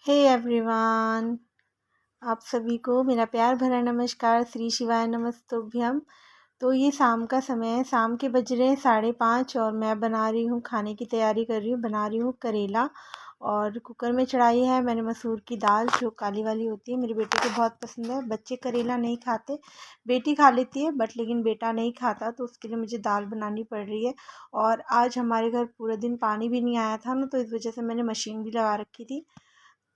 Hey everyone, आप सभी को मेरा प्यार भरा नमस्कार। श्री शिवाय नमस्तुभ्यम। तो ये शाम का समय है, शाम के बज रहे हैं 5:30 और मैं बना रही हूँ, खाने की तैयारी कर रही हूँ। बना रही हूँ करेला और कुकर में चढ़ाई है मैंने मसूर की दाल, जो काली वाली होती है। मेरे बेटे को बहुत पसंद है। बच्चे करेला नहीं खाते, बेटी खा लेती है बट लेकिन बेटा नहीं खाता, तो उसके लिए मुझे दाल बनानी पड़ रही है। और आज हमारे घर पूरे दिन पानी भी नहीं आया था ना, तो इस वजह से मैंने मशीन भी लगा रखी थी।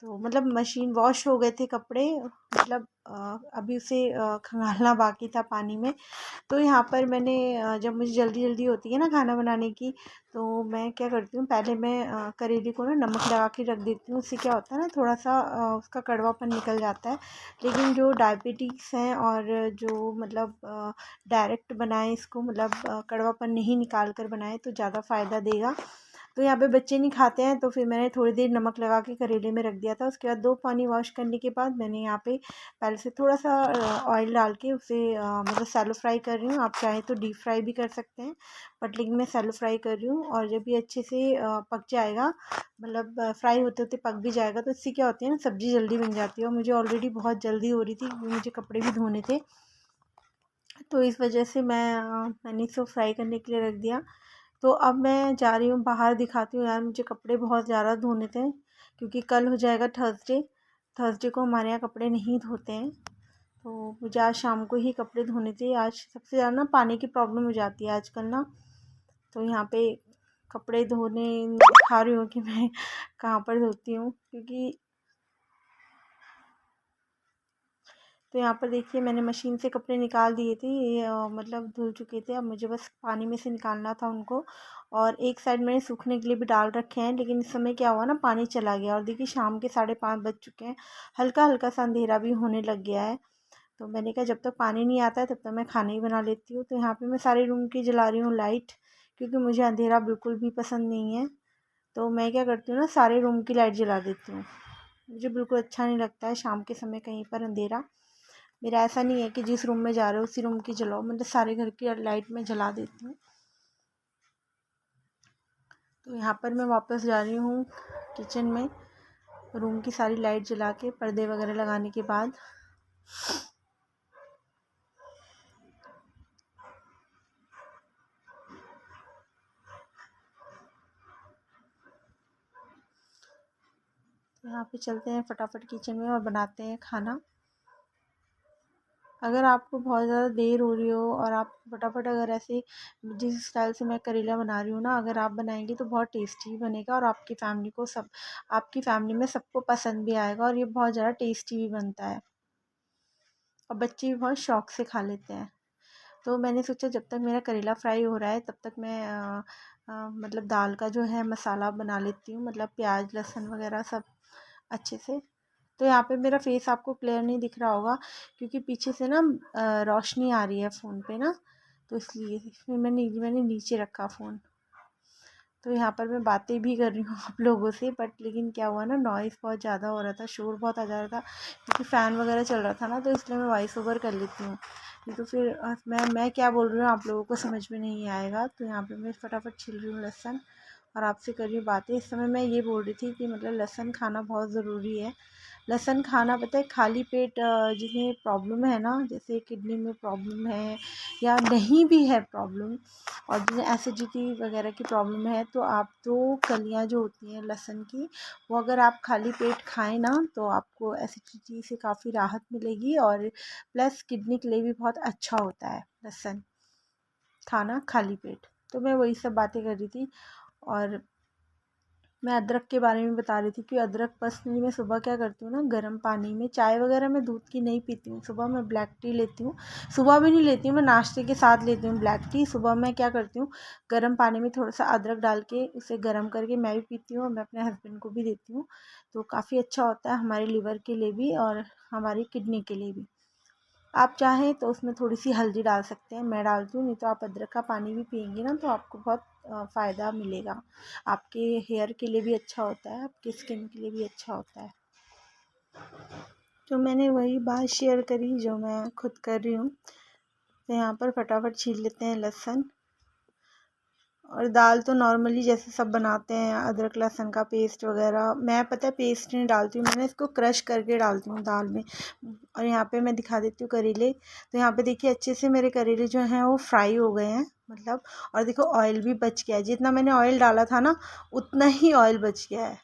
तो मतलब मशीन वॉश हो गए थे कपड़े, मतलब अभी उसे खंगालना बाकी था पानी में। तो यहाँ पर मैंने जब मुझे जल्दी जल्दी होती है ना खाना बनाने की, तो मैं क्या करती हूँ, पहले मैं करेले को ना नमक लगा के रख देती हूँ। उससे क्या होता है ना, थोड़ा सा उसका कड़वापन निकल जाता है। लेकिन जो डायबिटीज़ हैं और जो मतलब डायरेक्ट बनाए इसको, मतलब कड़वापन नहीं निकाल कर बनाए, तो ज़्यादा फ़ायदा देगा। तो यहाँ पे बच्चे नहीं खाते हैं, तो फिर मैंने थोड़ी देर नमक लगा के करेले में रख दिया था। उसके बाद 2 पानी वॉश करने के बाद मैंने यहाँ पे पहले से थोड़ा सा ऑयल डाल के उसे मतलब सैलो फ्राई कर रही हूँ। आप चाहें तो डीप फ्राई भी कर सकते हैं, बट लेकिन मैं सैलो फ्राई कर रही हूँ। और जब ये अच्छे से पक जाएगा, मतलब फ्राई होते होते पक भी जाएगा, तो इससे क्या होती है ना, सब्ज़ी जल्दी बन जाती है। और मुझे ऑलरेडी बहुत जल्दी हो रही थी क्योंकि मुझे कपड़े भी धोने थे, तो इस वजह से मैंने इसको फ्राई करने के लिए रख दिया। तो अब मैं जा रही हूँ बाहर, दिखाती हूँ यार, मुझे कपड़े बहुत ज़्यादा धोने थे क्योंकि कल हो जाएगा थर्सडे। थर्सडे को हमारे यहाँ कपड़े नहीं धोते हैं, तो मुझे आज शाम को ही कपड़े धोने थे। आज सबसे ज़्यादा ना पानी की प्रॉब्लम हो जाती है आजकल ना, तो यहाँ पे कपड़े धोने दिखा रही हूँ कि मैं कहाँ पर धोती हूँ। क्योंकि तो यहाँ पर देखिए, मैंने मशीन से कपड़े निकाल दिए थे, ये मतलब धुल चुके थे। अब मुझे बस पानी में से निकालना था उनको। और एक साइड मैंने सूखने के लिए भी डाल रखे हैं, लेकिन इस समय क्या हुआ ना, पानी चला गया। और देखिए शाम के 5:30 बज चुके हैं, हल्का हल्का सा अंधेरा भी होने लग गया है। तो मैंने कहा जब तक पानी नहीं आता है तब तक मैं खाना ही बना लेती हूँ। तो यहाँ पर मैं सारे रूम की जला रही हूँ लाइट, क्योंकि मुझे अंधेरा बिल्कुल भी पसंद नहीं है। तो मैं क्या करती हूँ ना, सारे रूम की लाइट जला देती हूँ। मुझे बिल्कुल अच्छा नहीं लगता है शाम के समय कहीं पर अंधेरा। मेरा ऐसा नहीं है कि जिस रूम में जा रहे हो उसी रूम की जलाओ, मतलब सारे घर की लाइट में जला देती हूँ। तो यहाँ पर मैं वापस जा रही हूँ किचन में, रूम की सारी लाइट जला के पर्दे वगैरह लगाने के बाद। तो यहाँ पे चलते हैं फटाफट किचन में और बनाते हैं खाना। अगर आपको बहुत ज़्यादा देर हो रही हो और आप फटाफट, अगर ऐसे जिस स्टाइल से मैं करेला बना रही हूँ ना, अगर आप बनाएंगे तो बहुत टेस्टी बनेगा और आपकी फैमिली को सब, आपकी फैमिली में सबको पसंद भी आएगा और ये बहुत ज़्यादा टेस्टी भी बनता है और बच्चे भी बहुत शौक से खा लेते हैं। तो मैंने सोचा जब तक मेरा करेला फ्राई हो रहा है तब तक मैं मतलब दाल का जो है मसाला बना लेती हूँ, मतलब प्याज लहसुन वगैरह सब अच्छे से। तो यहाँ पे मेरा फेस आपको क्लियर नहीं दिख रहा होगा क्योंकि पीछे से ना रोशनी आ रही है फ़ोन पे ना, तो इसलिए फिर मैंने नीचे रखा फ़ोन। तो यहाँ पर मैं बातें भी कर रही हूँ आप लोगों से, बट लेकिन क्या हुआ ना, नॉइज़ बहुत ज़्यादा हो रहा था, शोर बहुत आ जा रहा था क्योंकि फ़ैन वगैरह चल रहा था ना, तो इसलिए मैं वॉइस ओवर कर लेती हूँ। नहीं तो फिर मैं क्या बोल रही हूँ आप लोगों को समझ में नहीं आएगा। तो यहाँ पे मैं फटाफट छील रही हूँ लहसुन और आपसे कर रही हूँ बातें। इस समय मैं ये बोल रही थी कि मतलब लहसुन खाना बहुत ज़रूरी है। लहसुन खाना, पता है, खाली पेट जिन्हें प्रॉब्लम है ना, जैसे किडनी में प्रॉब्लम है या नहीं भी है प्रॉब्लम, और जिन्हें एसिडिटी वगैरह की प्रॉब्लम है, तो आप 2 कलियाँ जो होती हैं लहसुन की, वो अगर आप खाली पेट खाएं ना, तो आपको एसिडिटी से काफ़ी राहत मिलेगी और प्लस किडनी के लिए भी बहुत अच्छा होता है लहसुन खाना खाली पेट। तो मैं वही सब बातें कर रही थी और मैं अदरक के बारे में बता रही थी कि अदरक पर्सनली मैं सुबह क्या करती हूँ ना, गर्म पानी में, चाय वगैरह मैं दूध की नहीं पीती हूँ, सुबह मैं ब्लैक टी लेती हूँ। सुबह भी नहीं लेती हूँ, मैं नाश्ते के साथ लेती हूँ ब्लैक टी। सुबह मैं क्या करती हूँ, गर्म पानी में थोड़ा सा अदरक डाल के उसे गर्म करके मैं भी पीती हूँ और मैं अपने हस्बैंड को भी देती हूँ। तो काफ़ी अच्छा होता है हमारे लिवर के लिए भी और हमारी किडनी के लिए भी। आप चाहें तो उसमें थोड़ी सी हल्दी डाल सकते हैं, मैं डालती हूँ। नहीं तो आप अदरक का पानी भी पिएंगे ना तो आपको बहुत फ़ायदा मिलेगा। आपके हेयर के लिए भी अच्छा होता है, आपकी स्किन के लिए भी अच्छा होता है। तो मैंने वही बात शेयर करी जो मैं खुद कर रही हूँ। तो यहाँ पर फटाफट छील लेते हैं लहसुन और दाल तो नॉर्मली जैसे सब बनाते हैं, अदरक लहसुन का पेस्ट वगैरह, मैं पता है पेस्ट नहीं डालती हूँ, मैंने इसको क्रश करके डालती हूँ दाल में। और यहाँ पे मैं दिखा देती हूँ करेले। तो यहाँ पे देखिए अच्छे से मेरे करेले जो हैं वो फ्राई हो गए हैं मतलब। और देखो ऑयल भी बच गया है, जितना मैंने ऑयल डाला था ना उतना ही ऑयल बच गया है,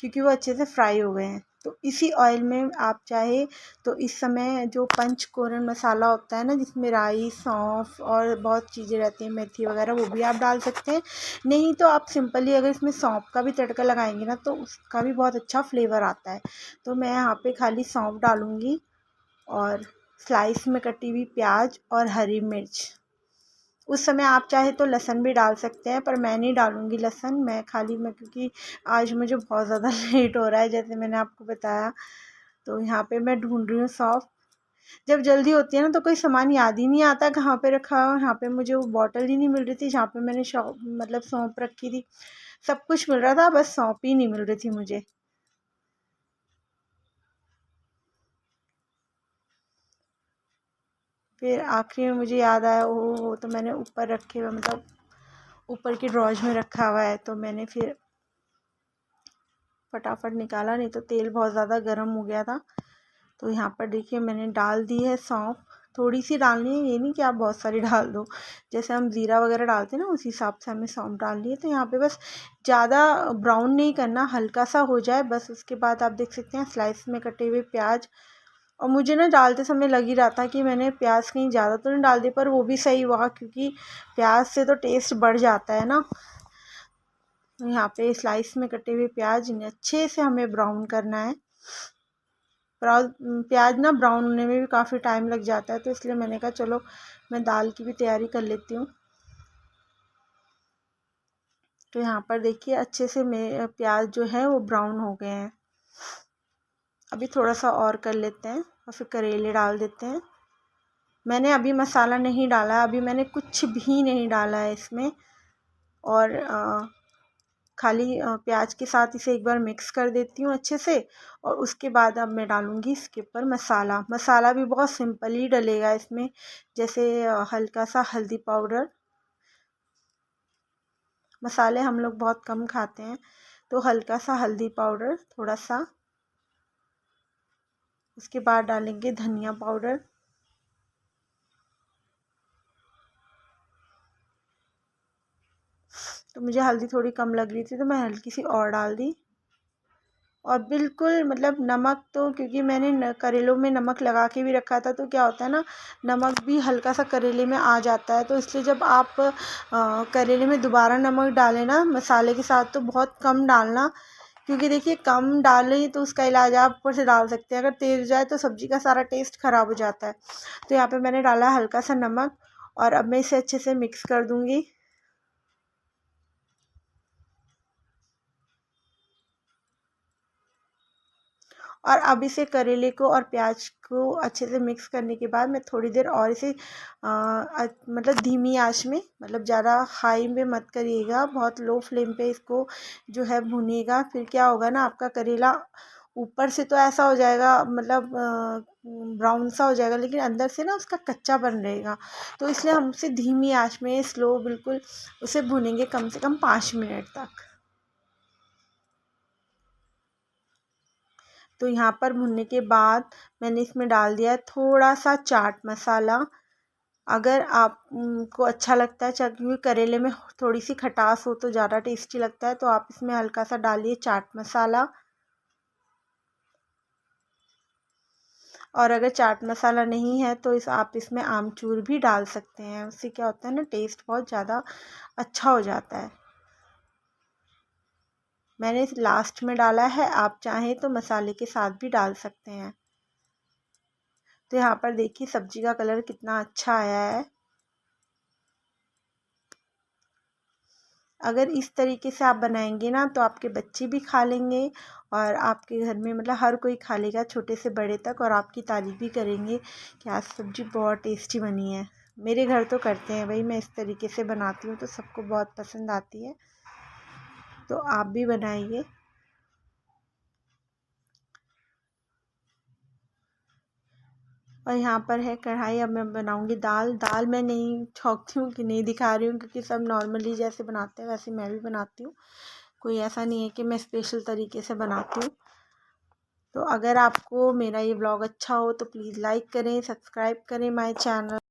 क्योंकि वो अच्छे से फ्राई हो गए हैं। तो इसी ऑयल में आप चाहे तो इस समय जो पंचफोरन मसाला होता है ना, जिसमें राई, सौंफ और बहुत चीज़ें रहती हैं, मेथी वगैरह, वो भी आप डाल सकते हैं। नहीं तो आप सिंपली अगर इसमें सौंफ का भी तड़का लगाएंगे ना तो उसका भी बहुत अच्छा फ्लेवर आता है। तो मैं यहाँ पे खाली सौंफ डालूँगी और स्लाइस में कटी हुई प्याज और हरी मिर्च। उस समय आप चाहे तो लहसुन भी डाल सकते हैं, पर मैं नहीं डालूँगी लहसुन, मैं खाली मैं क्योंकि आज मुझे बहुत ज़्यादा लेट हो रहा है जैसे मैंने आपको बताया। तो यहाँ पे मैं ढूंढ रही हूँ सौंफ। जब जल्दी होती है ना तो कोई सामान याद ही नहीं आता कहाँ पे रखा हो। यहाँ पे मुझे वो बॉटल ही नहीं मिल रही थी जहाँ पे मैंने मतलब सौंफ रखी थी। सब कुछ मिल रहा था, बस सौंफ ही नहीं मिल रही थी मुझे। फिर आखिर में मुझे याद आया, ओह वो तो मैंने ऊपर रखे हुए मतलब ऊपर की ड्रॉज में रखा हुआ है। तो मैंने फिर फटाफट निकाला, नहीं तो तेल बहुत ज़्यादा गर्म हो गया था। तो यहाँ पर देखिए मैंने डाल दी है सौंफ। थोड़ी सी डालनी है, ये नहीं कि आप बहुत सारी डाल दो। जैसे हम ज़ीरा वगैरह डालते हैं ना उसी हिसाब से हमें सौंफ डालनी है। तो यहाँ पे बस ज़्यादा ब्राउन नहीं करना, हल्का सा हो जाए बस। उसके बाद आप देख सकते हैं स्लाइस में कटे हुए प्याज। और मुझे ना डालते समय लग ही रहा था कि मैंने प्याज कहीं ज़्यादा तो नहीं डाल दी, पर वो भी सही हुआ क्योंकि प्याज से तो टेस्ट बढ़ जाता है ना। तो यहाँ पे स्लाइस में कटे हुए प्याज इन्हें अच्छे से हमें ब्राउन करना है। प्याज ना ब्राउन होने में भी काफ़ी टाइम लग जाता है, तो इसलिए मैंने कहा चलो मैं दाल की भी तैयारी कर लेती हूँ। तो यहाँ पर देखिए अच्छे से प्याज जो है वो ब्राउन हो गए हैं। अभी थोड़ा सा और कर लेते हैं और फिर करेले डाल देते हैं। मैंने अभी मसाला नहीं डाला, अभी मैंने कुछ भी नहीं डाला है इसमें। और खाली प्याज के साथ इसे एक बार मिक्स कर देती हूँ अच्छे से। और उसके बाद अब मैं डालूँगी इसके ऊपर मसाला। मसाला भी बहुत सिंपल ही डलेगा इसमें, जैसे हल्का सा हल्दी पाउडर। मसाले हम लोग बहुत कम खाते हैं, तो हल्का सा हल्दी पाउडर थोड़ा सा। उसके बाद डालेंगे धनिया पाउडर। तो मुझे हल्दी थोड़ी कम लग रही थी तो मैं हल्की सी और डाल दी। और बिल्कुल मतलब नमक तो क्योंकि मैंने करेलों में नमक लगा के भी रखा था, तो क्या होता है ना नमक भी हल्का सा करेले में आ जाता है। तो इसलिए जब आप करेले में दोबारा नमक डालें ना मसाले के साथ तो बहुत कम डालना, क्योंकि देखिए कम डालें तो उसका इलाज आप ऊपर से डाल सकते हैं। अगर तेज़ हो जाए तो सब्ज़ी का सारा टेस्ट ख़राब हो जाता है। तो यहाँ पे मैंने डाला हल्का सा नमक और अब मैं इसे अच्छे से मिक्स कर दूँगी। और अब इसे करेले को और प्याज को अच्छे से मिक्स करने के बाद मैं थोड़ी देर और इसे मतलब धीमी आंच में, मतलब ज़्यादा हाई में मत करिएगा, बहुत लो फ्लेम पे इसको जो है भूनिएगा। फिर क्या होगा ना आपका करेला ऊपर से तो ऐसा हो जाएगा मतलब ब्राउन सा हो जाएगा, लेकिन अंदर से ना उसका कच्चा बन रहेगा। तो इसलिए हम उसे धीमी आंच में स्लो बिल्कुल उसे भूनेंगे कम से कम 5 मिनट तक। तो यहाँ पर भुनने के बाद मैंने इसमें डाल दिया है थोड़ा सा चाट मसाला। अगर आप को अच्छा लगता है, क्योंकि करेले में थोड़ी सी खटास हो तो ज़्यादा टेस्टी लगता है, तो आप इसमें हल्का सा डालिए चाट मसाला। और अगर चाट मसाला नहीं है तो आप इसमें आमचूर भी डाल सकते हैं, उससे क्या होता है ना टेस्ट बहुत ज़्यादा अच्छा हो जाता है। मैंने लास्ट में डाला है, आप चाहें तो मसाले के साथ भी डाल सकते हैं। तो यहाँ पर देखिए सब्जी का कलर कितना अच्छा आया है। अगर इस तरीके से आप बनाएंगे ना तो आपके बच्चे भी खा लेंगे और आपके घर में मतलब हर कोई खा लेगा, छोटे से बड़े तक, और आपकी तारीफ़ भी करेंगे कि आज सब्ज़ी बहुत टेस्टी बनी है। मेरे घर तो करते हैं भाई, मैं इस तरीके से बनाती हूँ तो सबको बहुत पसंद आती है। तो आप भी बनाइए। और यहाँ पर है कढ़ाई। अब मैं बनाऊँगी दाल। दाल मैं नहीं छौंकती हूँ कि नहीं दिखा रही हूँ, क्योंकि सब नॉर्मली जैसे बनाते हैं वैसे मैं भी बनाती हूँ। कोई ऐसा नहीं है कि मैं स्पेशल तरीके से बनाती हूँ। तो अगर आपको मेरा ये व्लॉग अच्छा हो तो प्लीज़ लाइक करें, सब्सक्राइब करें माय चैनल।